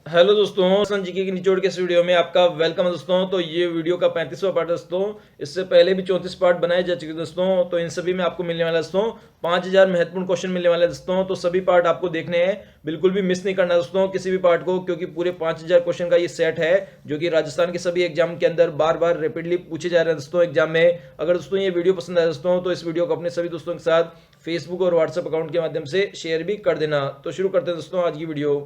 Hello दोस्तों, संजीके की निचोड़ के इस वीडियो में आपका वेलकम है दोस्तों। तो ये वीडियो का 35वां पार्ट है दोस्तों। इससे पहले भी 34 पार्ट बनाए जा चुके दोस्तों। तो इन सभी में आपको मिलने वाला है दोस्तों 5000 महत्वपूर्ण क्वेश्चन मिलने वाले हैं दोस्तों। तो सभी पार्ट आपको देखने हैं, बिल्कुल भी मिस नहीं करना है दोस्तों किसी भी पार्ट को, क्योंकि पूरे 5000 क्वेश्चन का ये सेट है जो कि राजस्थान के सभी एग्जाम के अंदर बार बार रिपीटली पूछे जा रहे हैं दोस्तों एग्जाम में। अगर दोस्तों ये वीडियो पसंद आए दोस्तों तो इस वीडियो को अपने सभी दोस्तों के साथ फेसबुक और व्हाट्सएप अकाउंट के माध्यम से शेयर भी कर देना। तो शुरू करते हैं दोस्तों आज की वीडियो।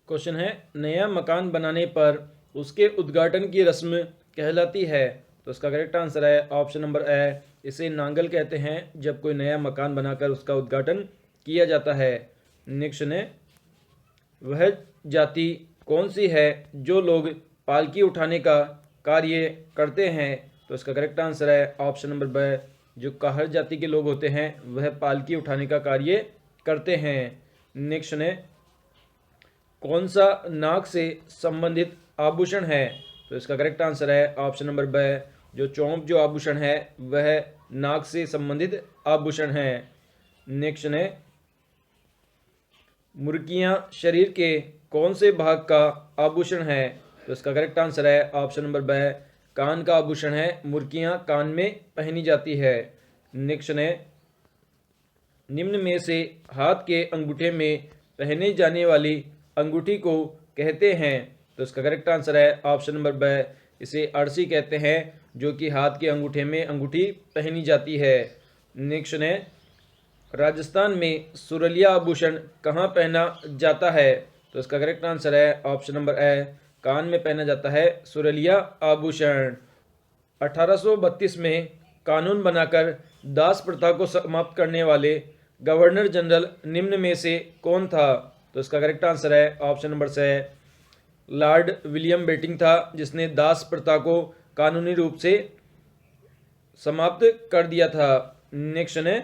क्वेश्चन है, नया मकान बनाने पर उसके उद्घाटन की रस्म कहलाती है। तो इसका करेक्ट आंसर है ऑप्शन नंबर ए, इसे नांगल कहते हैं जब कोई नया मकान बनाकर उसका उद्घाटन किया जाता है। नेक्स्ट है, वह जाति कौन सी है जो लोग पालकी उठाने का कार्य करते हैं। तो इसका करेक्ट आंसर है ऑप्शन नंबर बी, जो काहर जाति के लोग होते हैं वह पालकी उठाने का कार्य करते हैं। नेक्स्ट है, कौन सा नाक से संबंधित आभूषण है। तो इसका करेक्ट आंसर है ऑप्शन नंबर ब, जो चोंप जो आभूषण है वह नाक से संबंधित आभूषण है। नेक्स्ट है, मुर्गियां शरीर के कौन से भाग का आभूषण है। तो इसका करेक्ट आंसर है ऑप्शन नंबर ब, कान का आभूषण है, मुर्गियां कान में पहनी जाती है। नेक्स्ट है, निम्न में से हाथ के अंगूठे में पहने जाने वाली अंगूठी को कहते हैं। तो इसका करेक्ट आंसर है ऑप्शन नंबर ब, इसे अड़सी कहते हैं जो कि हाथ के अंगूठे में अंगूठी पहनी जाती है। नेक्स्ट है, राजस्थान में सुरलिया आभूषण कहाँ पहना जाता है। तो इसका करेक्ट आंसर है ऑप्शन नंबर ए, कान में पहना जाता है सुरलिया आभूषण। 1832 में कानून बनाकर दास प्रथा को समाप्त करने वाले गवर्नर जनरल निम्न में से कौन था। तो इसका करेक्ट आंसर है ऑप्शन नंबर से, लॉर्ड विलियम बेटिंग था जिसने दास प्रथा को कानूनी रूप से समाप्त कर दिया था। नेक्स्ट है,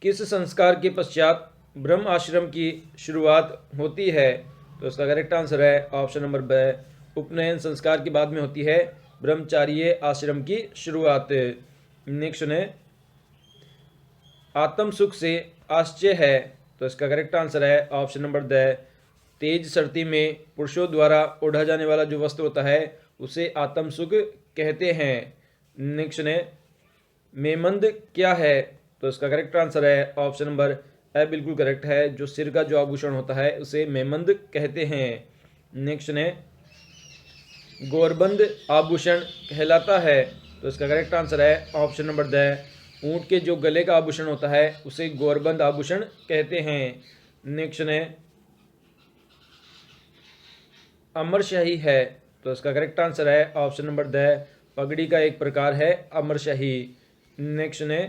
किस संस्कार के पश्चात ब्रह्म आश्रम की शुरुआत होती है। तो इसका करेक्ट आंसर है ऑप्शन नंबर ब, उपनयन संस्कार के बाद में होती है ब्रह्मचार्य आश्रम की शुरुआत। नेक्स्ट है, आत्म सुख से आश्चर्य है। तो इसका करेक्ट आंसर है ऑप्शन नंबर द, तेज सर्दी में पुरुषों द्वारा ओढ़ा जाने वाला जो वस्त्र होता है उसे आत्म सुख कहते हैं। नेक्स्ट है, मेमंद क्या है। तो इसका करेक्ट आंसर है ऑप्शन नंबर ए, बिल्कुल करेक्ट है, जो सिर का जो आभूषण होता है उसे मेमंद कहते हैं। नेक्स्ट है, गोरबंद आभूषण कहलाता है। तो इसका करेक्ट आंसर है ऑप्शन नंबर द, ऊंट के जो गले का आभूषण होता है उसे गोरबंद आभूषण कहते हैं। नेक्स्ट है, अमरशाही है। तो इसका करेक्ट आंसर है ऑप्शन नंबर द, पगड़ी का एक प्रकार है अमरशाही। नेक्स्ट है,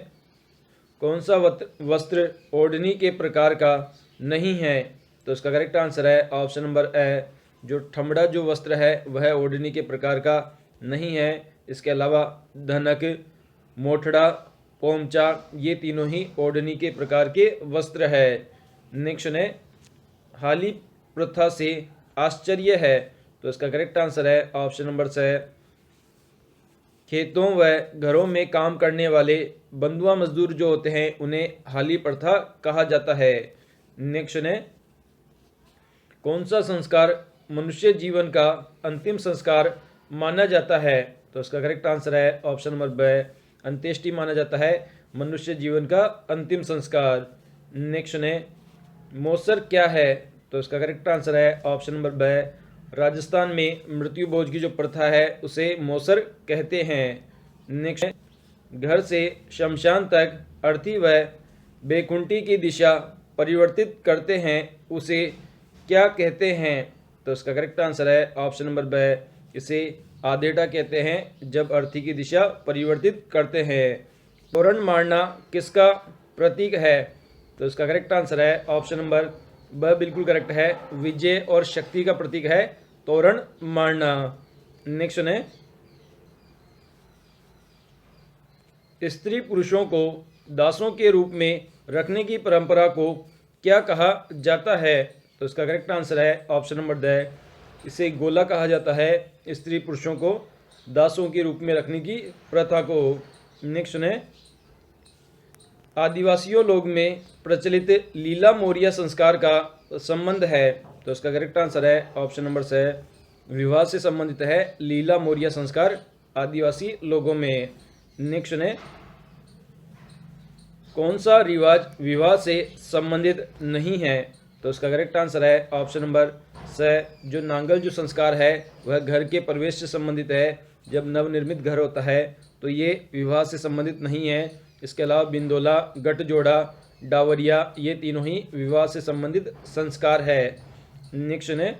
कौन सा वस्त्र ओढ़नी के प्रकार का नहीं है। तो इसका करेक्ट आंसर है ऑप्शन नंबर ए, जो ठमड़ा जो वस्त्र है वह ओढ़नी के प्रकार का नहीं है। इसके अलावा धनक, मोठड़ा, पोमचा ये तीनों ही ओढ़नी के प्रकार के वस्त्र है। नेक्स्ट है, हाली प्रथा से आश्चर्य है। तो इसका करेक्ट आंसर है ऑप्शन नंबर से, खेतों व घरों में काम करने वाले बंधुआ मजदूर जो होते हैं उन्हें हाली प्रथा कहा जाता है। नेक्स्ट है, कौन सा संस्कार मनुष्य जीवन का अंतिम संस्कार माना जाता है। तो इसका करेक्ट आंसर है ऑप्शन नंबर ब, अंत्येष्टि माना जाता है मनुष्य जीवन का अंतिम संस्कार। नेक्स्ट है, मौसर क्या है। तो इसका करेक्ट आंसर है ऑप्शन नंबर ब, राजस्थान में मृत्यु भोज की जो प्रथा है उसे मौसर कहते हैं। नेक्स्ट है, घर से शमशान तक अर्थी व बेकुंठी की दिशा परिवर्तित करते हैं उसे क्या कहते हैं। तो इसका करेक्ट आंसर है ऑप्शन नंबर ब, इसे आधेटा कहते हैं जब अर्थी की दिशा परिवर्तित करते हैं। तोरण मारना किसका प्रतीक है। तो इसका करेक्ट आंसर है ऑप्शन नंबर ब, बिल्कुल करेक्ट है, विजय और शक्ति का प्रतीक है तोरण मारना। नेक्स्ट है, स्त्री पुरुषों को दासों के रूप में रखने की परंपरा को क्या कहा जाता है। तो इसका करेक्ट आंसर है ऑप्शन नंबर द, इसे गोला कहा जाता है स्त्री पुरुषों को दासों के रूप में रखने की प्रथा को। नेक्स्ट है, आदिवासियों लोग में प्रचलित लीला मोरिया संस्कार का संबंध है। तो इसका करेक्ट आंसर है ऑप्शन नंबर से विवाह से संबंधित है लीला मोरिया संस्कार आदिवासी लोगों में। नेक्स्ट है कौन सा रिवाज विवाह से संबंधित नहीं है? तो इसका करेक्ट आंसर है ऑप्शन नंबर से जो नांगल जो संस्कार है वह घर के प्रवेश से संबंधित है। जब नवनिर्मित घर होता है तो ये विवाह से संबंधित नहीं है। इसके अलावा बिंदोला, गठजोड़ा, डावरिया ये तीनों ही विवाह से संबंधित संस्कार है। नेक्स्ट है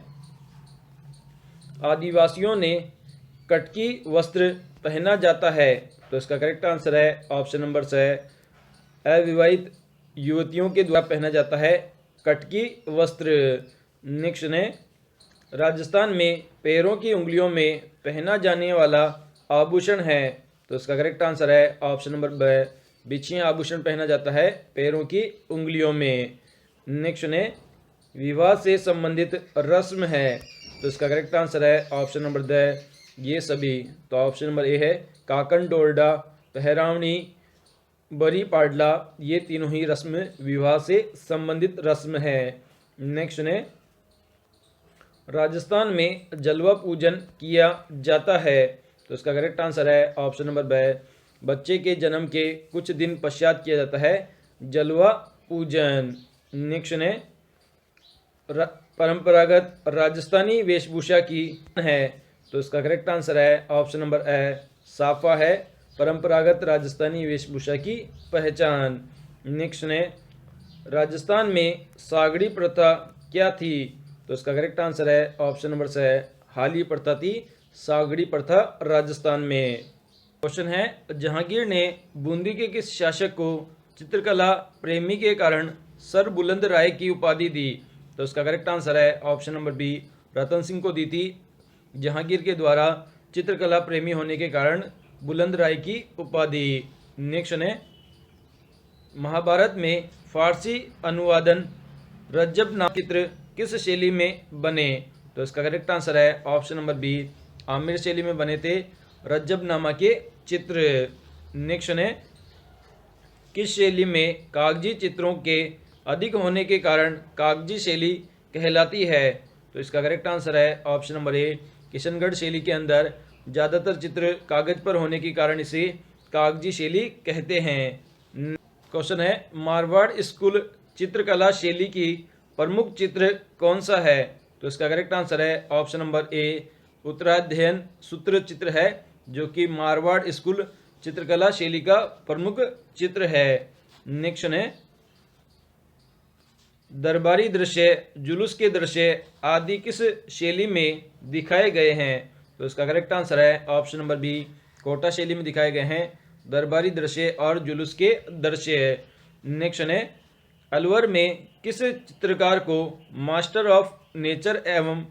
आदिवासियों ने कटकी वस्त्र पहना जाता है। तो इसका करेक्ट आंसर है ऑप्शन नंबर से अविवाहित युवतियों के द्वारा पहना जाता है कटकी वस्त्र। नेक्स्ट है राजस्थान में पैरों की उंगलियों में पहना जाने वाला आभूषण है। तो इसका करेक्ट आंसर है ऑप्शन नंबर ब बिछिया आभूषण पहना जाता है पैरों की उंगलियों में। नेक्स्ट है विवाह से संबंधित रस्म है। तो इसका करेक्ट आंसर है ऑप्शन नंबर द ये सभी। तो ऑप्शन नंबर ए है काकन डोरडा, पहरावनी, बरी पाडला ये तीनों ही रस्म विवाह से संबंधित रस्म है। नेक्स्ट है राजस्थान में जलवा पूजन किया जाता है। तो इसका करेक्ट आंसर है ऑप्शन नंबर ब बच्चे के जन्म के कुछ दिन पश्चात किया जाता है जलवा पूजन। नेक्स्ट है परंपरागत राजस्थानी वेशभूषा की है। तो इसका करेक्ट आंसर है ऑप्शन नंबर ए साफा है परंपरागत राजस्थानी वेशभूषा की पहचान। नेक्स्ट है राजस्थान में सागड़ी प्रथा क्या थी? तो इसका करेक्ट आंसर है ऑप्शन नंबर से हाली प्रथा थी सागड़ी प्रथा राजस्थान में। क्वेश्चन है जहांगीर ने बूंदी के किस शासक को चित्रकला प्रेमी के कारण सर बुलंद राय की उपाधि दी? तो इसका करेक्ट आंसर है option number B Ratan Singh को दी थी। जहांगीर के द्वारा चित्रकला प्रेमी होने के कारण बुलंद राय की उपाधि। नेक्स्ट है महाभारत में फारसी अनुवादन रज्जब नाम चित्र किस शैली में बने? तो इसका करेक्ट आंसर है ऑप्शन नंबर बी आमिर शैली में बने थे रज्जब नामा के चित्र। नेक्स्ट है किस शैली में कागजी चित्रों के अधिक होने के कारण कागजी शैली कहलाती है? तो इसका करेक्ट आंसर है ऑप्शन नंबर ए किशनगढ़ शैली के अंदर ज़्यादातर चित्र कागज पर होने के कारण इसे कागजी शैली कहते हैं। क्वेश्चन है मारवाड़ स्कूल चित्रकला शैली की प्रमुख चित्र कौन सा है? तो इसका करेक्ट आंसर है ऑप्शन नंबर ए उत्तराध्ययन सूत्र चित्र है जो कि मारवाड़ स्कूल चित्रकला शैली का प्रमुख चित्र है। नेक्स्ट है दरबारी दृश्य, जुलूस के दृश्य आदि किस शैली में दिखाए गए हैं? तो इसका करेक्ट आंसर है ऑप्शन नंबर बी कोटा शैली में दिखाए गए हैं दरबारी दृश्य और जुलूस के दृश्य। नेक्स्ट है अलवर में किस चित्रकार को मास्टर ऑफ नेचर एवं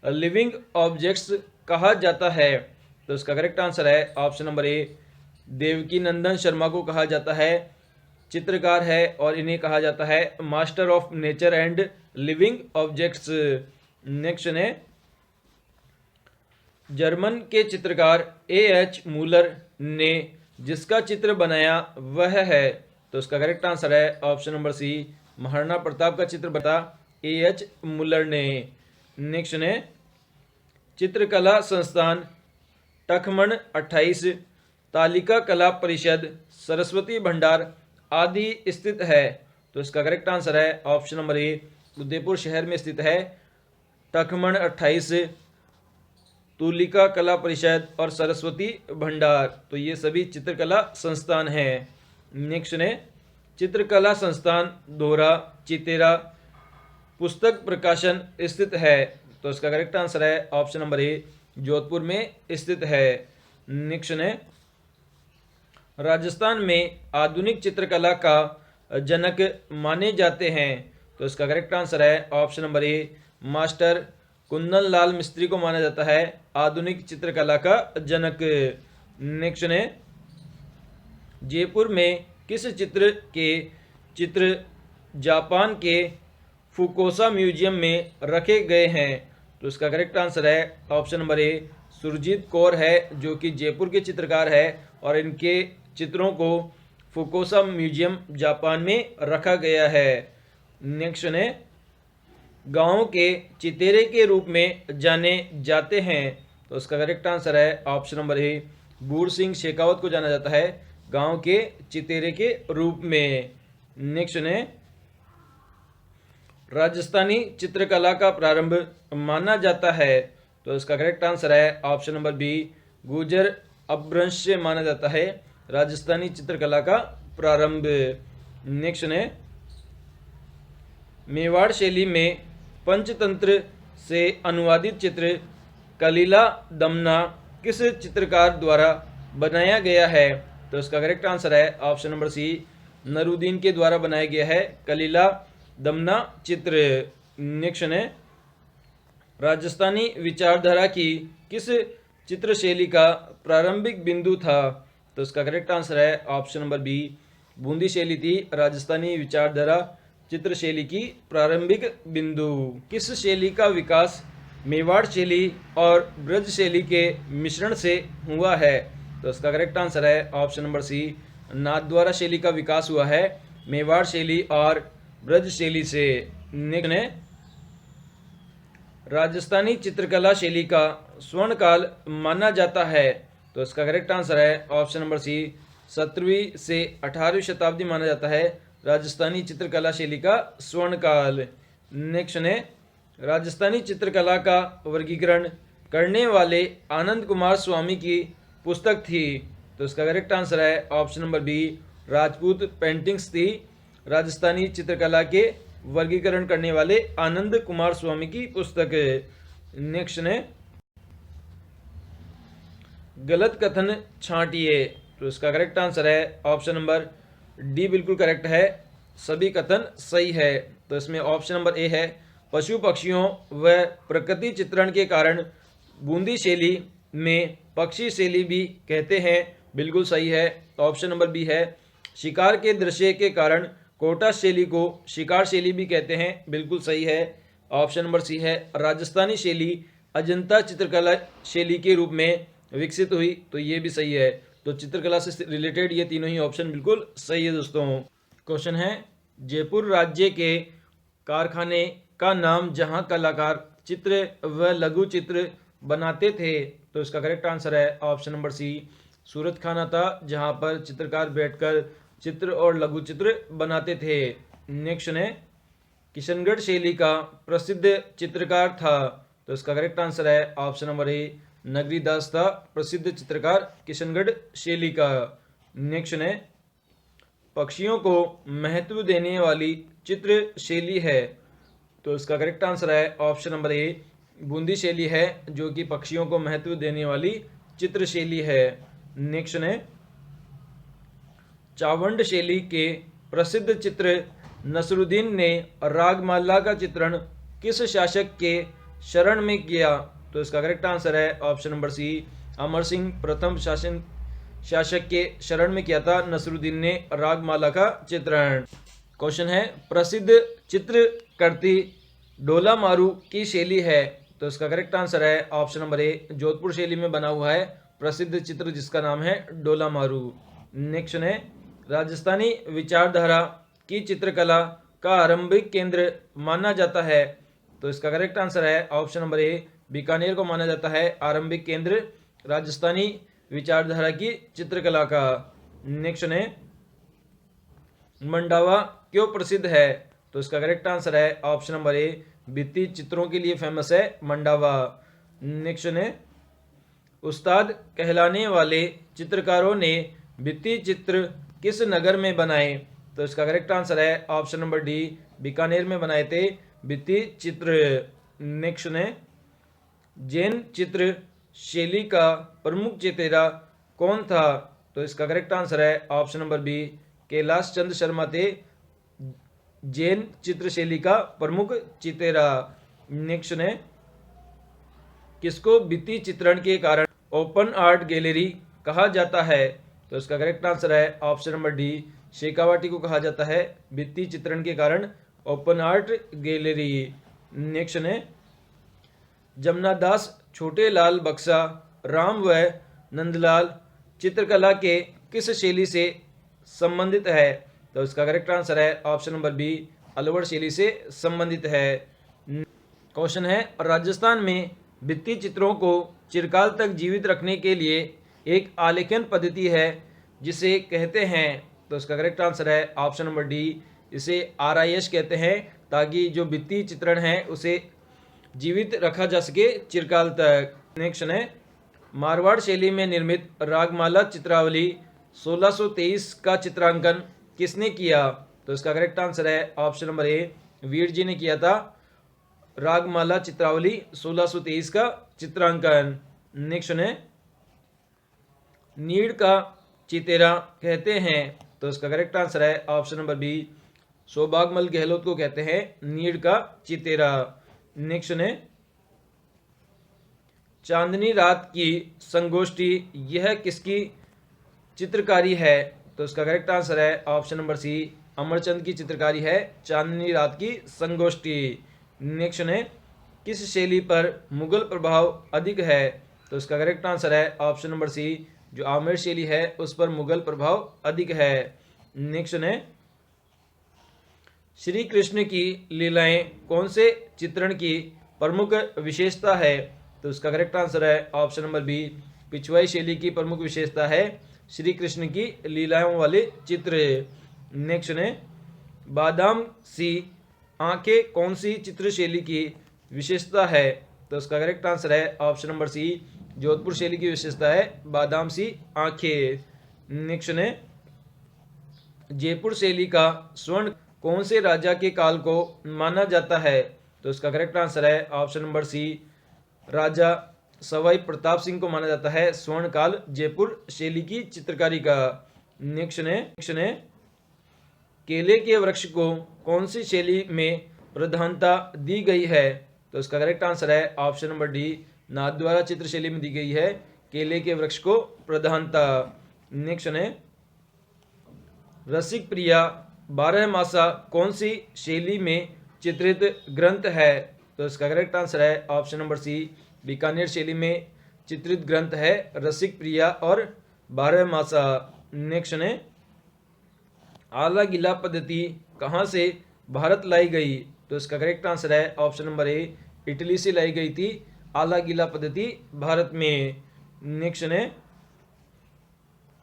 लिविंग ऑब्जेक्ट्स कहा जाता है? तो इसका करेक्ट आंसर है ऑप्शन नंबर ए देवकी नंदन शर्मा को कहा जाता है चित्रकार है और इन्हें कहा जाता है master of nature and living objects. Next है जर्मन के चित्रकार A.H. मूलर ने जिसका चित्र बनाया वह है? तो इसका करेक्ट आंसर है option number C Maharana Pratap का चित्र बता A.H. मूलर ने। नेक्स्ट है चित्रकला संस्थान टखमण 28 तालिका कला परिषद सरस्वती भंडार आदि स्थित है। तो इसका करेक्ट आंसर है ऑप्शन नंबर ए उदयपुर शहर में स्थित है टखमण 28 तुलिका कला परिषद और सरस्वती भंडार। तो ये सभी चित्रकला संस्थान हैं। नेक्स्ट है चित्रकला संस्थान दोहरा चितेरा पुस्तक प्रकाशन स्थित है। तो इसका करेक्ट आंसर है ऑप्शन नंबर ए जोधपुर में स्थित है। नेक्स्ट है राजस्थान में आधुनिक चित्रकला का जनक माने जाते हैं। तो इसका करेक्ट आंसर है option number A master Kundan Lal Mistry को माना जाता है आधुनिक चित्रकला का जनक। नेक्स्ट है जयपुर में किस चित्र जापान के फुकोसा म्यूजियम में रखे गए हैं? तो इसका करेक्ट आंसर है option number A Surjit Kaur है जो कि जयपुर के चित्रकार है और इनके चित्रों को फुकोसा म्यूजियम जापान में रखा गया है। नेक्स्ट है गांव के चितेरे के रूप में जाने जाते हैं? तो इसका करेक्ट आंसर है ऑप्शन नंबर ए, बूढ़ सिंह शेखावत को जाना जाता है गांव के चितेरे के रूप में। नेक्स्ट है, राजस्थानी चित्रकला का प्रारंभ माना जाता है? तो इसका करेक्ट आंसर है ऑप्शन नंबर बी, गुर्जर अपभ्रंश से माना जाता है राजस्थानी चित्रकला का प्रारंभ। नेक्स्ट है, मेवाड़ शैली में पंचतंत्र से अनुवादित चित्र कलीला दमना किस चित्रकार द्वारा बनाया गया है? तो इसका करेक्ट आंसर है ऑप्शन नंबर सी, नरूदीन के द्वारा बनाया गया है कलीला दमना चित्र। नेक्स्ट है, राजस्थानी विचारधारा की किस चित्रशैली का प्रारंभिक बिंदु था? तो इसका करेक्ट आंसर है ऑप्शन नंबर बी, बूंदी शैली थी राजस्थानी विचारधारा चित्रशैली की प्रारंभिक बिंदु। किस शैली का विकास मेवाड़ शैली और ब्रज शैली के मिश्रण से हुआ है? तो इसका करेक्ट आंसर है ऑप्शन नंबर सी, नाथद्वारा शैली का विकास हुआ है मेवाड़ शैली और ब्रज शैली से। नेक्स्ट है, राजस्थानी चित्रकला शैली का स्वर्ण काल माना जाता है? तो इसका करेक्ट आंसर है ऑप्शन नंबर सी, 17वीं से 18वीं शताब्दी माना जाता है राजस्थानी चित्रकला शैली का स्वर्ण काल। नेक्स्ट है, राजस्थानी चित्रकला का वर्गीकरण करने वाले आनंद कुमार स्वामी की पुस्तक थी? तो इसका करेक्ट आंसर है option number B, Rajput paintings थी राजस्थानी चित्रकला के वर्गीकरण करने वाले आनंद कुमार स्वामी की पुस्तक। नेक्स्ट है, गलत कथन छांटिए? तो इसका करेक्ट आंसर है ऑप्शन नंबर डी, बिल्कुल करेक्ट है, सभी कथन सही है। तो इसमें ऑप्शन नंबर ए है, पशु पक्षियों व प्रकृति चित्रण के कारण बूंदी शैली में पक्षी शैली भी कहते हैं, बिल्कुल सही है। ऑप्शन नंबर बी है, शिकार के दृश्य के कारण कोटा शैली को शिकार शैली भी कहते हैं, बिल्कुल सही है। ऑप्शन नंबर सी है, राजस्थानी शैली अजंता चित्रकला शैली के रूप में विकसित हुई, तो ये भी सही है। तो चित्रकला से रिलेटेड ये तीनों ही ऑप्शन बिल्कुल सही है दोस्तों। क्वेश्चन है, जयपुर राज्य के कारखाने का नाम जहां कलाकार चित्र व लघु चित्र बनाते थे? तो इसका करेक्ट आंसर है ऑप्शन नंबर सी, सूरत खाना था जहां पर चित्रकार बैठकर चित्र और लघु चित्र बनाते थे। नेक्स्ट है, किशनगढ़ शैली का प्रसिद्ध चित्रकार था? तो इसका करेक्ट आंसर है ऑप्शन नंबर ए, नगरी दास था प्रसिद्ध चित्रकार किशनगढ़ शैली का। नेक्स्ट है, पक्षियों को महत्व देने वाली चित्र शैली है? तो इसका करेक्ट आंसर है ऑप्शन नंबर ए, बूंदी शैली है जो कि पक्षियों को महत्व देने वाली चित्र शैली है। नेक्स्ट है, चावंड शैली के प्रसिद्ध चित्र नसरुद्दीन ने रागमाला का चित्रण किस शासक के शरण में किया? तो इसका करेक्ट आंसर है ऑप्शन नंबर सी, अमर सिंह प्रथम शासक के शरण में किया था नसरुद्दीन ने रागमाला का चित्रण। क्वेश्चन है, प्रसिद्ध चित्रकृति डोला मारू की शैली है? तो इसका करेक्ट आंसर है ऑप्शन नंबर ए, जोधपुर शैली में बना हुआ है प्रसिद्ध चित्र जिसका नाम है डोला मारू। नेक्स्ट है, राजस्थानी विचारधारा की चित्रकला का आरंभिक केंद्र माना जाता है? तो इसका करेक्ट आंसर है ऑप्शन नंबर ए, बीकानेर को माना जाता है आरंभिक केंद्र राजस्थानी विचारधारा की चित्रकला का। नेक्स्ट है, मंडावा क्यों प्रसिद्ध है? तो इसका करेक्ट आंसर है ऑप्शन नंबर ए, भित्ति चित्रों के लिए फेमस है मंडावा। नेक्स्ट है, उस्ताद कहलाने वाले चित्रकारों ने भित्ति चित्र किस नगर में बनाए? तो इसका करेक्ट आंसर है ऑप्शन नंबर डी, बीकानेर में बनाए थे भित्ति चित्र। नेक्स्ट है, जैन चित्र शैली का प्रमुख चितेरा कौन था? तो इसका करेक्ट आंसर है option number B, Kailash Chandra Sharma थे जैन चित्र शैली का प्रमुख चितेरा। नेक्स्ट है, किसको भित्ति चित्रण के कारण ओपन आर्ट गैलरी कहा जाता है? तो इसका करेक्ट आंसर है ऑप्शन नंबर डी, शेखावाटी को कहा जाता है भित्ति चित्रण के कारण ओपन आर्ट गैलरी। नेक्स्ट है, जमनादास छोटे लाल बक्सा राम व नंदलाल चित्रकला के किस शैली से संबंधित है? तो इसका करेक्ट आंसर है ऑप्शन नंबर बी, अलवर शैली से संबंधित है। क्वेश्चन है, राजस्थान में भित्ति चित्रों को चिरकाल तक जीवित रखने के लिए एक आलेखन पद्धति है जिसे कहते हैं। तो इसका करेक्ट आंसर है ऑप्शन नंबर डी, इसे RIS कहते हैं, ताकि जो भित्ति चित्रण है उसे जीवित रखा जा सके चिरकाल तक। नेक्स्ट है, मारवाड़ शैली में निर्मित रागमाला चित्रावली 1623 का चित्रांकन किसने किया? तो इसका करेक्ट आंसर है ऑप्शन नंबर ए, वीर जी ने किया था रागमाला चित्रावली 1623 का चित्रांकन। नेक्स्ट है, नीड़ का चितेरा कहते हैं। तो इसका करेक्ट आंसर है option number B, Saubhagmal Gehlot को कहते हैं नीड़ का चितेरा। नेक्स्ट है, चांदनी रात की संगोष्ठी यह किसकी चित्रकारी है? तो इसका करेक्ट आंसर है ऑप्शन नंबर सी, अमरचंद की चित्रकारी है चांदनी रात की संगोष्ठी। नेक्स्ट है, किस शैली पर मुगल प्रभाव अधिक है? तो इसका करेक्ट आंसर है ऑप्शन नंबर सी, जो आमेर शैली है उस पर मुगल प्रभाव अधिक है। नेक्स्ट है, श्री कृष्ण की लीलाएं कौन से चित्रण की प्रमुख विशेषता है? तो इसका करेक्ट आंसर है ऑप्शन नंबर बी, पिछवाई शैली की प्रमुख विशेषता है श्री कृष्ण की लीलाओं वाले चित्र। नेक्स्ट है, बादाम सी आंखें कौन सी चित्र शैली की विशेषता है? तो इसका करेक्ट आंसर है ऑप्शन नंबर सी, जोधपुर शैली की विशेषता है बादाम सी आंखें। नेक्स्ट है, जयपुर शैली का स्वर्ण कौन से राजा के काल को माना जाता है? तो इसका करेक्ट आंसर है ऑप्शन नंबर सी, राजा सवाई प्रताप सिंह को माना जाता है स्वर्ण काल जयपुर शैली की चित्रकारी का। नेक्स्ट है, केले के वृक्ष को कौन सी शैली में प्रधानता दी गई है? तो इसका करेक्ट आंसर है ऑप्शन नंबर डी, नाथद्वारा चित्र शैली में दी गई है केले के वृक्ष को प्रधानता। नेक्स्ट है, रसिक प्रिया 12 मासा कौन सी शैली में चित्रित ग्रंथ है? तो इसका करेक्ट आंसर है ऑप्शन नंबर सी, बीकानेर शैली में चित्रित ग्रंथ है रसिक प्रिया और 12 मासा। नेक्स्ट है, आला गिला पद्धति कहाँ से भारत लाई गई? तो इसका करेक्ट आंसर है ऑप्शन नंबर ए, इटली से लाई गई थी आला गिला पद्धति भारत में। नेक्स्ट है,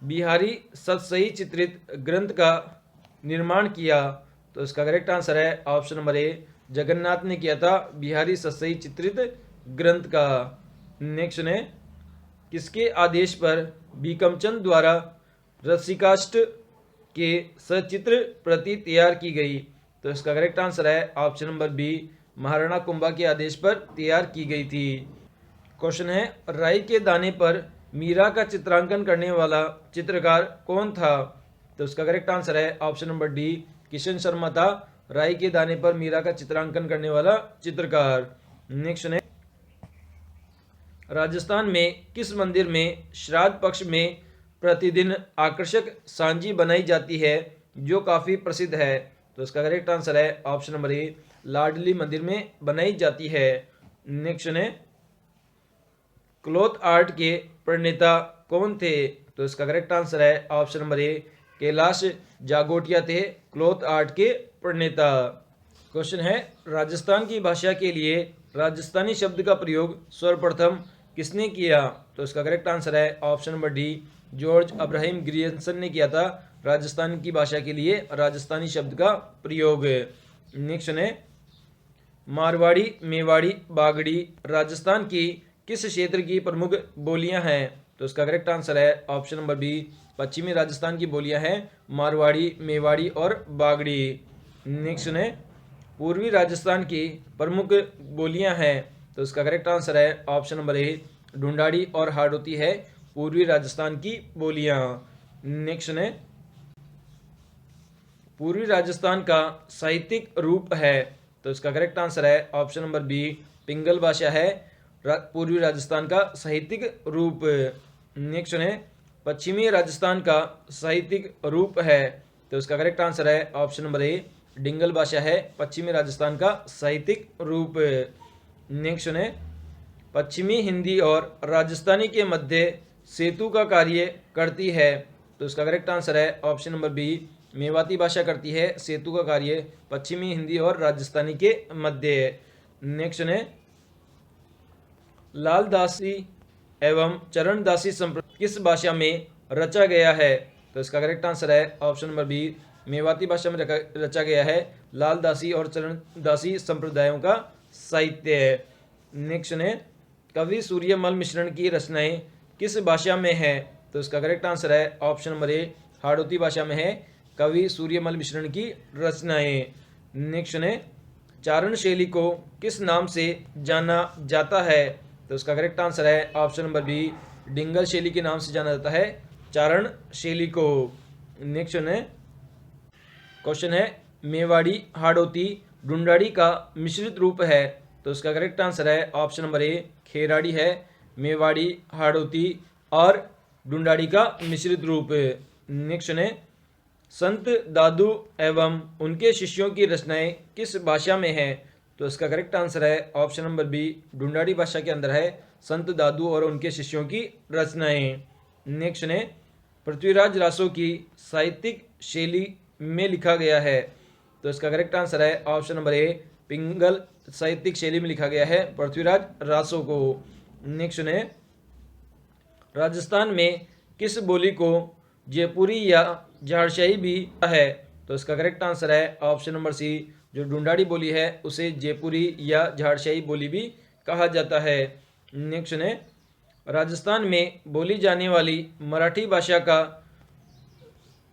बिहारी सतसई चित्रित ग्रंथ का निर्माण किया? तो इसका करेक्ट आंसर है ऑप्शन नंबर ए, जगन्नाथ ने किया था बिहारी सतसई चित्रित ग्रंथ का। नेक्स्ट है, किसके आदेश पर बीकमचंद द्वारा रसिकाष्ट के सचित्र प्रति तैयार की गई? तो इसका करेक्ट आंसर है option number B, Maharana Kumbha के आदेश पर तैयार की गई थी। क्वेश्चन है, राई के दाने पर मीरा का चित्रांकन करने वाला चित्रकार कौन था? तो इसका करेक्ट आंसर है option number D, Kishan Sharma था राई के दाने पर मीरा का चित्रांकन करने वाला चित्रकार। नेक्स्ट है, राजस्थान में किस मंदिर में श्राद्ध पक्ष में प्रतिदिन आकर्षक सांजी बनाई जाती है जो काफ़ी प्रसिद्ध है? तो इसका करेक्ट आंसर है ऑप्शन नंबर ए, लाडली मंदिर में बनाई जाती है। नेक्स्ट है, क्लॉथ आर्ट के प्रणेता कौन थे? तो इसका करेक्ट आंसर है ऑप्शन नंबर ए, कैलाश जागोटिया थे क्लॉथ आर्ट के प्रणेता। क्वेश्चन है, राजस्थान की भाषा के लिए राजस्थानी शब्द का प्रयोग सर्वप्रथम किसने किया? तो इसका करेक्ट आंसर है option number D, George Abraham Grierson ने किया था राजस्थान की भाषा के लिए राजस्थानी शब्द का प्रयोग। नेक्स्ट है, मारवाड़ी, मेवाड़ी, बागड़ी राजस्थान की किस क्षेत्र की प्रमुख बोलियां हैं? तो इसका करेक्ट आंसर है ऑप्शन नंबर बी, पश्चिमी राजस्थान की बोलियां हैं मारवाड़ी, मेवाड़ी और बागड़ी। नेक्स्ट है, पूर्वी राजस्थान की प्रमुख बोलियां हैं? तो इसका करेक्ट आंसर है ऑप्शन नंबर ए, ढूंढाड़ी और हाड़ौती है पूर्वी राजस्थान की बोलियां। नेक्स्ट है, पूर्वी राजस्थान का साहित्यिक रूप है? तो इसका करेक्ट आंसर है ऑप्शन नंबर बी, पिंगल भाषा है पूर्वी राजस्थान का साहित्यिक रूप। नेक्स्ट है, पश्चिमी राजस्थान का साहित्यिक रूप है? तो इसका करेक्ट आंसर है ऑप्शन नंबर ए, डिंगल भाषा है पश्चिमी राजस्थान का साहित्यिक रूप। नेक्स्ट है, पश्चिमी हिंदी और राजस्थानी के मध्य सेतु का कार्य करती है? तो इसका करेक्ट आंसर है ऑप्शन नंबर बी, मेवाती भाषा करती है सेतु का कार्य पश्चिमी हिंदी और राजस्थानी के मध्य। नेक्स्ट है लाल दासी एवं चरण दासी संप्रदाय किस भाषा में रचा गया है? तो इसका करेक्ट आंसर है ऑप्शन नंबर बी, मेवाती भाषा में रचा गया है लाल दासी और चरण दासी संप्रदायों का साहित्य है। नेक्स्ट है कवि सूर्यमल मिश्रण की रचनाएं किस भाषा में है? तो इसका करेक्ट आंसर है ऑप्शन नंबर ए, हाड़ौती भाषा में है कवि सूर्यमल मिश्रण की रचनाएं। नेक्स्ट है चारण शैली को किस नाम से जाना जाता है? तो इसका करेक्ट आंसर है ऑप्शन नंबर बी, डिंगल शैली के नाम से जाना जाता है चारण शैली को। नेक्स्ट है क्वेश्चन है मेवाड़ी हाड़ौती ढूंढाड़ी का मिश्रित रूप है। तो इसका करेक्ट आंसर है ऑप्शन नंबर ए, खेराड़ी है मेवाड़ी हाड़ौती और ढूंढाड़ी का मिश्रित रूप। नेक्स्ट है संत दादू एवं उनके शिष्यों की रचनाएं किस भाषा में है? तो इसका करेक्ट आंसर है ऑप्शन नंबर बी, ढूंढाड़ी भाषा के अंदर है संत दादू और उनके शिष्यों की रचनाएं। नेक्स्ट है पृथ्वीराज रासो की साहित्यिक शैली में लिखा गया है। तो इसका करेक्ट आंसर है ऑप्शन नंबर ए, पिंगल साहित्यिक शैली में लिखा गया है पृथ्वीराज रासो को। नेक्स्ट है राजस्थान में किस बोली को जयपुरी या झारशाही भी है? तो इसका करेक्ट आंसर है ऑप्शन नंबर सी, जो ढूंढाड़ी बोली है उसे जयपुरी या झारशाही बोली भी कहा जाता है। नेक्स्ट है राजस्थान में बोली जाने वाली मराठी भाषा का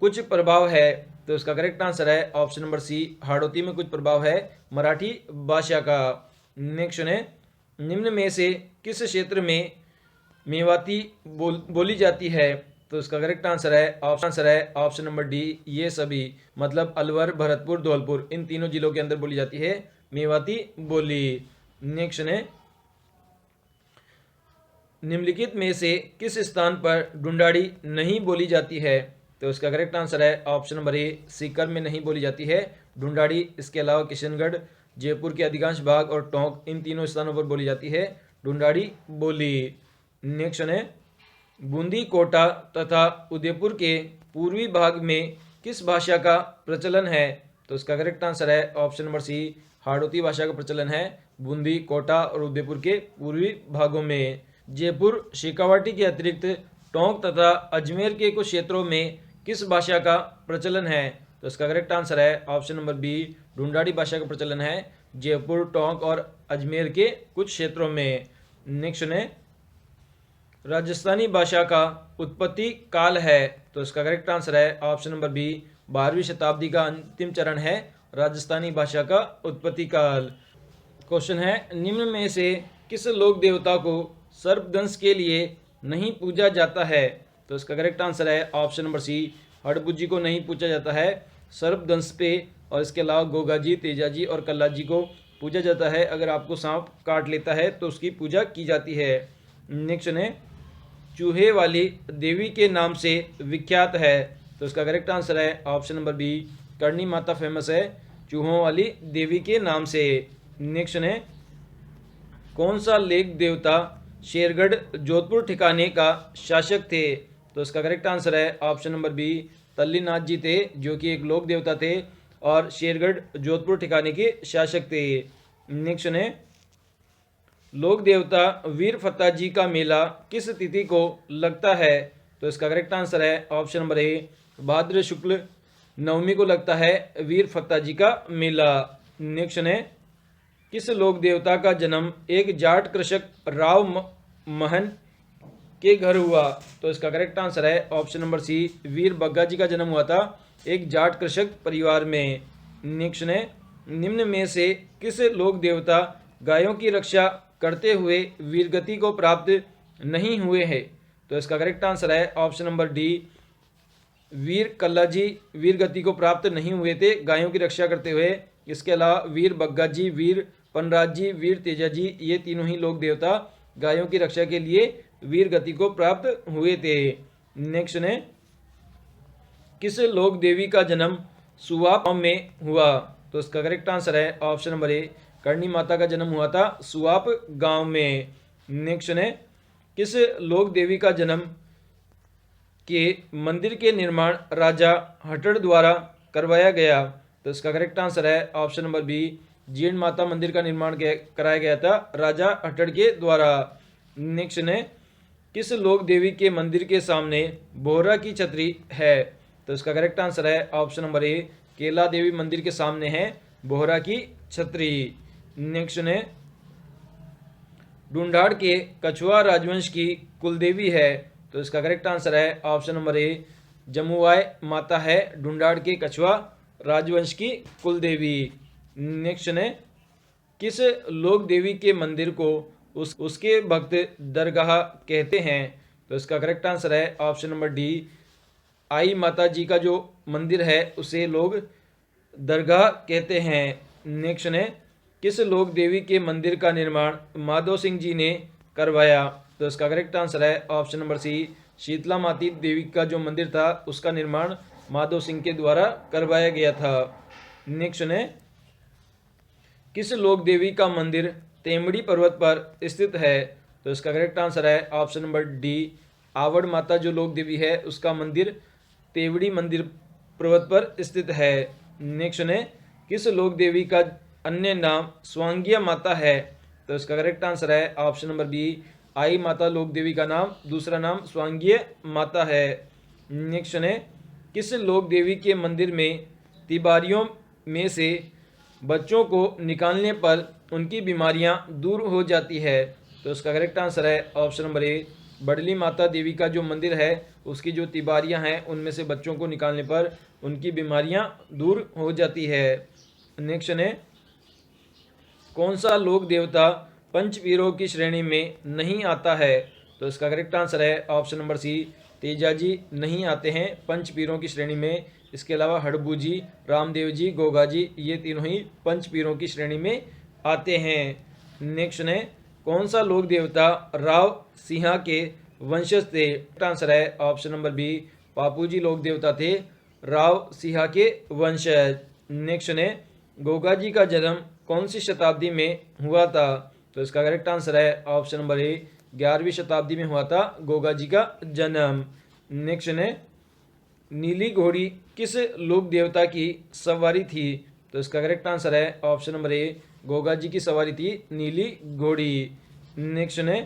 कुछ प्रभाव है। तो इसका करेक्ट आंसर है ऑप्शन नंबर सी, हाड़ौती में कुछ प्रभाव है मराठी भाषा का। नेक्स्ट है निम्न में से किस क्षेत्र में मेवाती बोली जाती है? तो इसका करेक्ट आंसर है ऑप्शन नंबर डी, ये सभी मतलब अलवर, भरतपुर, धौलपुर इन तीनों जिलों के अंदर बोली जाती है मेवाती बोली। नेक्स्ट है निम्नलिखित में से किस स्थान पर ढूंढाड़ी नहीं बोली जाती है? तो इसका करेक्ट आंसर है ऑप्शन नंबर ए, सीकर में नहीं बोली जाती है ढूंढाड़ी। इसके अलावा किशनगढ़, जयपुर के अधिकांश भाग और टोंक इन तीनों स्थानों पर बोली जाती है ढूंढाड़ी बोली। नेक्स्ट है बूंदी, कोटा तथा उदयपुर के पूर्वी भाग में किस भाषा का प्रचलन है? तो इसका करेक्ट आंसर है ऑप्शन नंबर सी, हाड़ौती भाषा का प्रचलन है बूंदी, कोटा और उदयपुर के पूर्वी भागों में। जयपुर, शेखावाटी के अतिरिक्त टोंक तथा अजमेर के कुछ क्षेत्रों में किस भाषा का प्रचलन है? तो इसका करेक्ट आंसर है ऑप्शन नंबर बी, ढूंढाड़ी भाषा का प्रचलन है जयपुर, टोंक और अजमेर के कुछ क्षेत्रों में। नेक्स्ट है राजस्थानी भाषा का उत्पत्ति काल है। तो इसका करेक्ट आंसर है ऑप्शन नंबर बी, 12वीं शताब्दी का अंतिम चरण है राजस्थानी भाषा का उत्पत्ति काल। क्वेश्चन है निम्न में से किस लोक देवता को सर्पदंश के लिए नहीं पूजा जाता है? तो इसका करेक्ट आंसर है ऑप्शन नंबर सी, हड़बुज्जी को नहीं पूजा जाता है सर्पदंश पे, और इसके अलावा गोगा जी, तेजा जी और कल्ला जी को पूजा जाता है। अगर आपको सांप काट लेता है तो उसकी पूजा की जाती है। नेक्स्ट है चूहे वाली देवी के नाम से विख्यात है। तो इसका करेक्ट आंसर है option number B, Karni Mata famous है चूहों वाली देवी के नाम से। नेक्स्ट है कौन सा लेक देवता शेरगढ़ जोधपुर ठिकाने का शासक थे? तो इसका करेक्ट आंसर है ऑप्शन नंबर बी, तल्लीनाथ जी थे जो कि एक लोक देवता थे और शेरगढ़ जोधपुर ठिकाने के शासक थे। नेक्स्ट है लोक देवता वीर फत्ता जी का मेला किस तिथि को लगता है? तो इसका करेक्ट आंसर है ऑप्शन नंबर ए, भाद्र शुक्ल नवमी को लगता है वीर फत्ता जी का मेला। नेक्स्ट है किस लोक देवता का जन्म एक जाट कृषक राव महन के घर हुआ? तो इसका करेक्ट आंसर है ऑप्शन नंबर सी, वीर बग्गा जी का जन्म हुआ था एक जाट कृषक परिवार में। नेक्स्ट है निम्न में से किस लोक देवता गायों की रक्षा करते हुए वीरगति को प्राप्त नहीं हुए हैं? तो इसका करेक्ट आंसर है ऑप्शन नंबर डी, वीर कल्ला जी वीरगति को प्राप्त नहीं हुए थे गायों की रक्षा करते हुए। इसके अलावा वीर बग्गा जी, वीर पनराज जी, वीर तेजा जी ये तीनों ही लोक देवता गायों की रक्षा के लिए वीर गति को प्राप्त हुए थे। नेक्स्ट ने किस लोक देवी का जन्म सुवाप गांव में हुआ? तो इसका करेक्ट आंसर है ऑप्शन नंबर ए, करणी माता का जन्म हुआ था सुवाप गांव में। नेक्स्ट ने किस लोक देवी का जन्म के मंदिर के निर्माण राजा हटड़ द्वारा करवाया गया? तो इसका करेक्ट आंसर है ऑप्शन नंबर बी, जीर्ण माता मंदिर का निर्माण कराया गया था? राजा हट्टड़ के द्वारा। नेक्स्ट है, किस लोक देवी के मंदिर के सामने बोहरा की छतरी है? तो इसका करेक्ट आंसर है ऑप्शन नंबर ए, केला देवी मंदिर के सामने है बोहरा की छतरी। नेक्स्ट है, ढूंढाड़ के कछुआ राजवंश की कुलदेवी है? तो इसका करेक्ट आंसर है ऑप्शन नंबर ए, जमुआय माता है ढूंढाड़ के कछुआ राजवंश की कुलदेवी। नेक्स्ट है, किस लोक देवी के मंदिर को उसके भक्त दरगाह कहते हैं? तो इसका करेक्ट आंसर है ऑप्शन नंबर डी, आई माता जी का जो मंदिर है उसे लोग दरगाह कहते हैं। नेक्स्ट है, किस लोक देवी के मंदिर का निर्माण माधो सिंह जी ने करवाया? तो इसका करेक्ट आंसर है ऑप्शन नंबर सी, शीतला माती देवी का जो मंदिर था उसका निर्माण माधो सिंह के द्वारा करवाया गया था। नेक्स्ट है, किस लोक देवी का मंदिर तेमड़ी पर्वत पर स्थित है? तो इसका करेक्ट आंसर है ऑप्शन नंबर डी, आवड़ माता जो लोक देवी है उसका मंदिर तेवड़ी मंदिर पर्वत पर स्थित है। नेक्स्ट है, किस लोक देवी का अन्य नाम स्वांगिया माता है? तो इसका करेक्ट आंसर है ऑप्शन नंबर बी, आई माता लोक देवी का नाम दूसरा नाम स्वांगिया माता है। नेक्स्ट है, किस लोक देवी के मंदिर में तिबारियों में से बच्चों को निकालने पर उनकी बीमारियां दूर हो जाती है? तो इसका करेक्ट आंसर है ऑप्शन नंबर ए, बडली माता देवी का जो मंदिर है उसकी जो तिबारियां हैं उनमें से बच्चों को निकालने पर उनकी बीमारियां दूर हो जाती है। नेक्स्ट है, कौन सा लोक देवता पंचवीरों की श्रेणी में नहीं आता है? तो इसका करेक्ट आंसर है ऑप्शन नंबर सी, तेजाजी नहीं आते हैं पंचपीरों की श्रेणी में। इसके अलावा हड़बू जी, रामदेव जी, गोगा जी, ये तीनों ही पंचपीरों की श्रेणी में आते हैं। नेक्स्ट है, कौन सा लोक देवता राव सिंहा के वंशज थे? आंसर है ऑप्शन नंबर बी, पापू जी लोक देवता थे राव सिंहा के वंशज। नेक्स्ट है, गोगा जी का जन्म कौन सी शताब्दी में हुआ था? तो इसका करेक्ट आंसर है ऑप्शन नंबर ए, 11वीं शताब्दी में हुआ था गोगा जी का जन्म। नेक्स्ट है, नीली घोड़ी किस लोक देवता की सवारी थी? तो इसका करेक्ट आंसर है ऑप्शन नंबर ए, गोगा जी की सवारी थी नीली घोड़ी। नेक्स्ट है,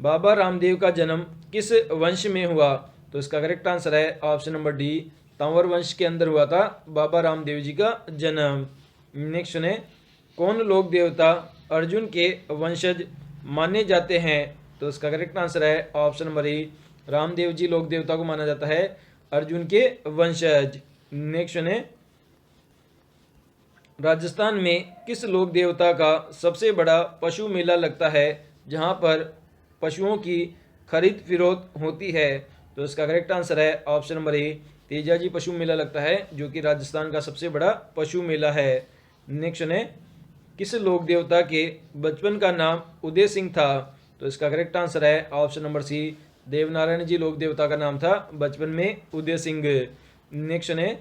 बाबा रामदेव का जन्म किस वंश में हुआ? तो इसका करेक्ट आंसर है ऑप्शन नंबर डी, तंवर वंश के अंदर हुआ था बाबा रामदेव जी का जन्म। नेक्स्ट है, कौन लोक देवता अर्जुन के वंशज माने जाते हैं? तो इसका करेक्ट आंसर है ऑप्शन नंबर ए, रामदेव जी लोक देवता को माना जाता है अर्जुन के वंशज। नेक्स्ट है, राजस्थान में किस लोक देवता का सबसे बड़ा पशु मेला लगता है जहां पर पशुओं की खरीद फरोख्त होती है? तो इसका करेक्ट आंसर है ऑप्शन नंबर ए, तेजाजी पशु मेला लगता है जो कि राजस्थान का सबसे बड़ा पशु मेला है। नेक्स्ट है, किस लोक देवता के बचपन का नाम उदय सिंह था? तो इसका करेक्ट आंसर है ऑप्शन नंबर सी, देवनारायण जी लोक देवता का नाम था बचपन में उदय सिंह। नेक्स्ट है,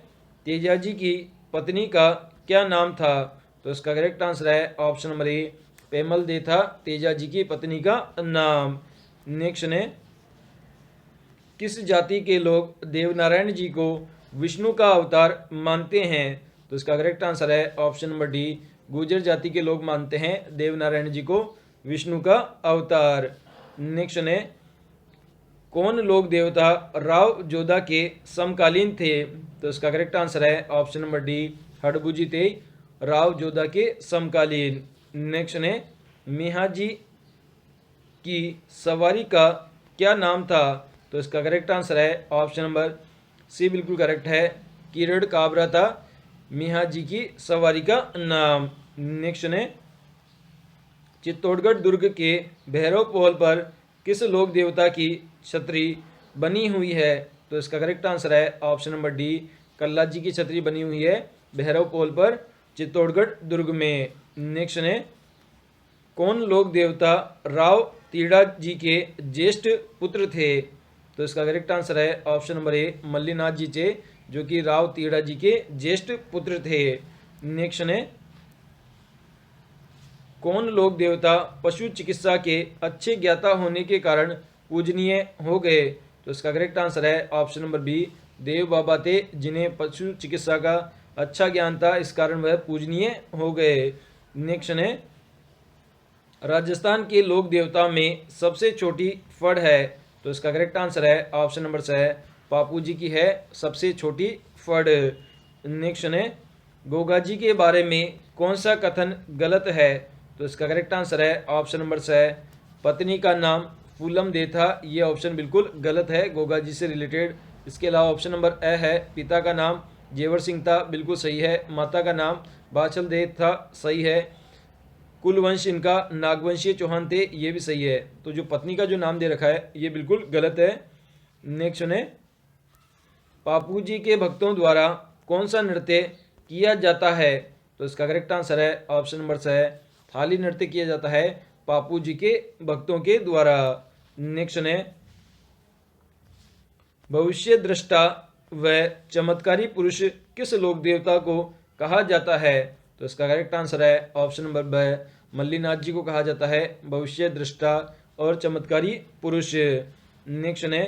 तेजाजी की पत्नी का क्या नाम था? तो इसका करेक्ट आंसर है ऑप्शन नंबर ए, पेमल दे था तेजाजी की पत्नी का नाम। नेक्स्ट है, किस जाति के लोग देवनारायण जी को विष्णु का अवतार मानते हैं? तो इसका करेक्ट आंसर है ऑप्शन नंबर डी, गुर्जर जाति के लोग मानते हैं देवनारायण जी को विष्णु का अवतार। नेक्स्ट है, कौन लोक देवता राव जोधा के समकालीन थे? तो इसका करेक्ट आंसर है ऑप्शन नंबर डी, हड़बू थे राव जोधा के समकालीन। नेक्स्ट है, मिहाजी की सवारी का क्या नाम था? तो इसका करेक्ट आंसर है ऑप्शन नंबर सी, बिल्कुल करेक्ट है, किरण काबरा था मिहाजी की सवारी का नाम। नेक्स्ट है, चित्तौड़गढ़ दुर्ग के भैरव पोल पर किस लोक देवता की छतरी बनी हुई है? तो इसका करेक्ट आंसर है ऑप्शन नंबर डी, कल्ला जी की छतरी बनी हुई है भैरव पोल पर चित्तौड़गढ़ दुर्ग में। नेक्स्ट है, कौन लोक देवता राव तीड़ा जी के ज्येष्ठ पुत्र थे? तो इसका करेक्ट आंसर है ऑप्शन नंबर ए, मल्लीनाथ जी थे जो कि राव तीड़ा जी के ज्येष्ठ पुत्र थे। नेक्स्ट है, कौन लोक देवता पशु चिकित्सा के अच्छे ज्ञाता होने के कारण पूजनीय हो गए? तो इसका करेक्ट आंसर है ऑप्शन नंबर बी, देव बाबा थे जिन्हें पशु चिकित्सा का अच्छा ज्ञान था, इस कारण वह पूजनीय हो गए। नेक्स्ट है राजस्थान के लोक देवता में सबसे छोटी फड़ है, तो इसका करेक्ट आंसर है ऑप्शन नंबर से है पापू जी की है सबसे छोटी फड़। नेक्स्ट है गोगा जी के बारे में कौन सा कथन गलत है, तो इसका करेक्ट आंसर है ऑप्शन नंबर से है पत्नी का नाम फूलम दे था, ये ऑप्शन बिल्कुल गलत है गोगा जी से रिलेटेड। इसके अलावा ऑप्शन नंबर ए है पिता का नाम जेवर सिंह था, बिल्कुल सही है। माता का नाम बाछल दे था, सही है। कुलवंश इनका नागवंशीय चौहान थे, ये भी सही है। तो जो पत्नी का जो नाम दे रखा है ये बिल्कुल गलत है। नेक्स्ट है पापू जी के भक्तों द्वारा कौन सा नृत्य किया जाता है, तो इसका करेक्ट आंसर है ऑप्शन नंबर से है थाली नृत्य किया जाता है पापू जी के भक्तों के द्वारा। नेक्स्ट है भविष्य दृष्टा व चमत्कारी पुरुष किस लोक देवता को कहा जाता है, तो इसका करेक्ट आंसर है ऑप्शन नंबर ब मल्लीनाथ जी को कहा जाता है भविष्य दृष्टा और चमत्कारी पुरुष। नेक्स्ट है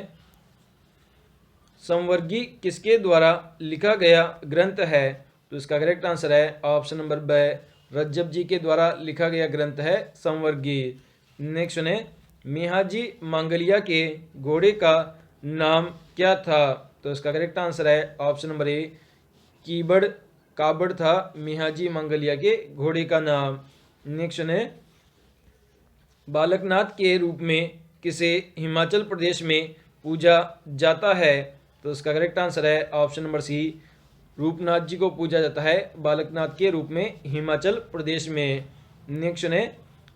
संवर्गी किसके द्वारा लिखा गया ग्रंथ है, तो इसका करेक्ट आंसर है ऑप्शन नंबर ब रज्जब जी के द्वारा लिखा गया ग्रंथ है संवर्गी। नेक्स्ट है मिहाजी मांगलिया के घोड़े का नाम क्या था, तो इसका करेक्ट आंसर है ऑप्शन नंबर ए कीबड़ काबड़ था मिहाजी मांगलिया के घोड़े का नाम। नेक्स्ट है बालकनाथ के रूप में किसे हिमाचल प्रदेश में पूजा जाता है, तो इसका करेक्ट आंसर है ऑप्शन नंबर सी रूपनाथ जी को पूजा जाता है बालकनाथ के रूप में हिमाचल प्रदेश में। नेक्स्ट है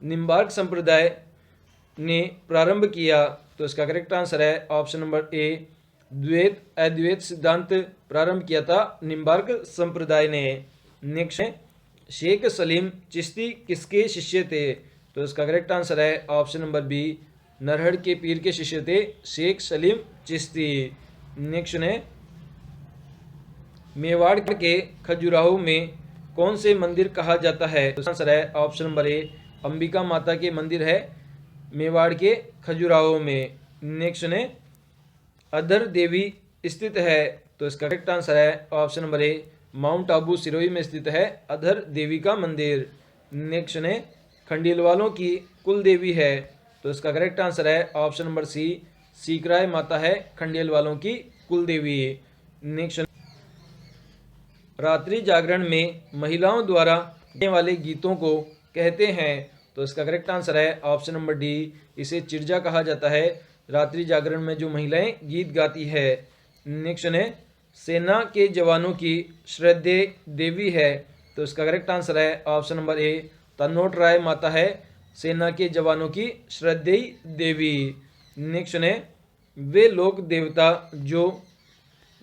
निम्बार्क संप्रदाय ने प्रारंभ किया, तो इसका करेक्ट आंसर है ऑप्शन नंबर ए द्वैत अद्वैत सिद्धांत प्रारंभ किया था निम्बार्क संप्रदाय ने। नेक्स्ट है शेख सलीम चिश्ती किसके शिष्य थे, तो इसका करेक्ट आंसर है ऑप्शन नंबर बी नरहड़ के पीर के शिष्य थे शेख सलीम चिश्ती। नेक्स्ट है मेवाड़ के खजुराहो में कौन से मंदिर कहा जाता है, तो आंसर है ऑप्शन नंबर ए अंबिका माता के मंदिर है मेवाड़ के खजुराहो में। नेक्स्ट है अधर देवी स्थित है, तो इसका करेक्ट आंसर है ऑप्शन नंबर ए माउंट आबू सिरोही में स्थित है अधर देवी का मंदिर। नेक्स्ट है खंडेल वालों की कुल देवी है, तो इसका करेक्ट आंसर है ऑप्शन नंबर सी सीकराय माता है खंडेल वालों की कुल देवी। नेक्स्ट रात्रि जागरण में महिलाओं द्वारा गाने वाले गीतों को कहते हैं, तो इसका करेक्ट आंसर है ऑप्शन नंबर डी इसे चिर्जा कहा जाता है रात्रि जागरण में जो महिलाएं गीत गाती है। नेक्स्ट है सेना के जवानों की श्रद्धेय देवी है, तो इसका करेक्ट आंसर है ऑप्शन नंबर ए तन्नोट राय माता है सेना के जवानों की श्रद्धेय देवी। नेक्स्ट है वे लोक देवता जो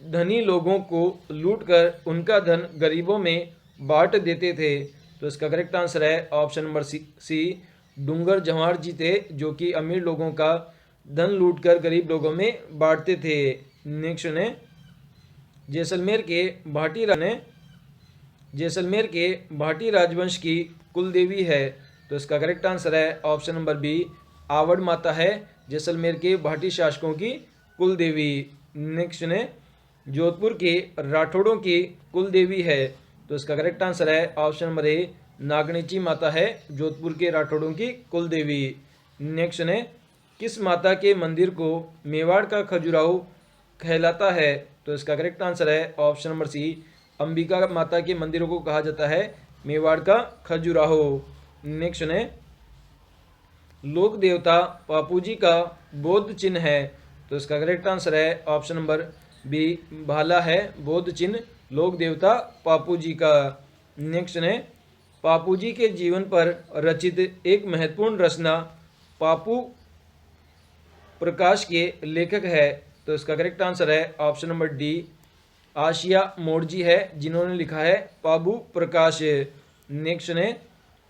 धनी लोगों को लूटकर उनका धन गरीबों में बांट देते थे, तो इसका करेक्ट आंसर है ऑप्शन नंबर सी डूंगर जवाहर जी थे जो कि अमीर लोगों का धन लूटकर गरीब लोगों में बांटते थे। नेक्स्ट है जैसलमेर के भाटी राजवंश की कुल देवी है, तो इसका करेक्ट आंसर है ऑप्शन नंबर बी आवड़ माता है जैसलमेर के भाटी शासकों की कुल देवी। नेक्स्ट है जोधपुर के राठौड़ों की कुल देवी है, तो इसका करेक्ट आंसर है ऑप्शन नंबर ए नागणेची माता है जोधपुर के राठौड़ों की कुल देवी। नेक्स्ट है किस माता के मंदिर को मेवाड़ का खजुराहो कहलाता है, तो इसका करेक्ट आंसर है ऑप्शन नंबर सी अंबिका माता के मंदिरों को कहा जाता है मेवाड़ का खजुराहो। नेक्स्ट है लोक देवता पापू जी का बौद्ध चिन्ह है, तो इसका करेक्ट आंसर है ऑप्शन नंबर बी भाला है बौद्ध चिन्ह लोक देवता पापू जी का। नेक्स्ट है पापू जी के जीवन पर रचित एक महत्वपूर्ण रचना पापू प्रकाश के लेखक है, तो इसका करेक्ट आंसर है ऑप्शन नंबर डी आशिया मोड़जी है जिन्होंने लिखा है पापू प्रकाश। नेक्स्ट है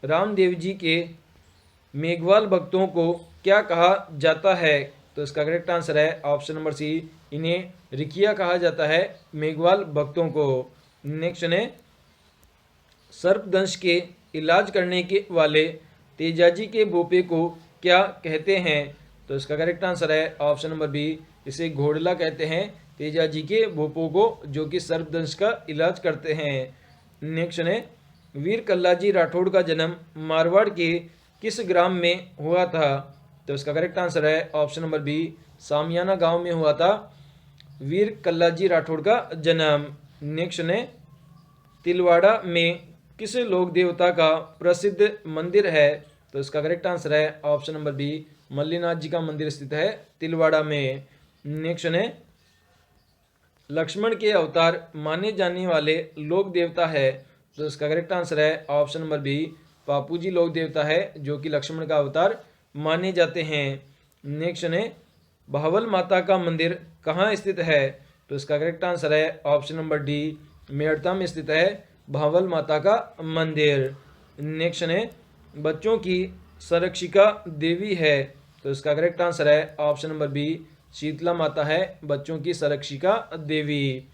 रामदेव जी के मेघवाल भक्तों को क्या कहा जाता है, तो इसका करेक्ट आंसर है ऑप्शन नंबर सी इन्हें रिकिया कहा जाता है मेघवाल भक्तों को। नेक्स्ट है सर्पदंश के इलाज करने के वाले तेजाजी के भोपे को क्या कहते हैं, तो इसका करेक्ट आंसर है ऑप्शन नंबर बी इसे घोड़ला कहते हैं तेजाजी के भोपों को जो कि सर्पदंश का इलाज करते हैं। नेक्स्ट है वीर कल्लाजी राठौड़ का जन्म मारवाड़ के किस ग्राम में हुआ था? तो इसका करेक्ट आंसर है ऑप्शन नंबर बी, सामियाना गांव में हुआ था वीर कल्लाजी राठौड़ का जन्म। नेक्स्ट है, तिलवाड़ा में किस लोक देवता का प्रसिद्ध मंदिर है? तो इसका करेक्ट आंसर है ऑप्शन नंबर बी, मल्लीनाथ जी का मंदिर स्थित है तिलवाड़ा में। नेक्स्ट है, लक्ष्मण के अवतार माने जाने वाले लोक देवता है? तो इसका करेक्ट आंसर है ऑप्शन नंबर बी, पापू जी लोक देवता है जो कि लक्ष्मण का अवतार माने जाते हैं। नेक्स्ट है, भावल माता का मंदिर कहाँ स्थित है? तो इसका करेक्ट आंसर है ऑप्शन नंबर डी, मेड़ता में स्थित है भावल माता का मंदिर। नेक्स्ट है, बच्चों की संरक्षिका देवी है? तो इसका करेक्ट आंसर है ऑप्शन नंबर बी, शीतला माता है बच्चों की संरक्षिका देवी।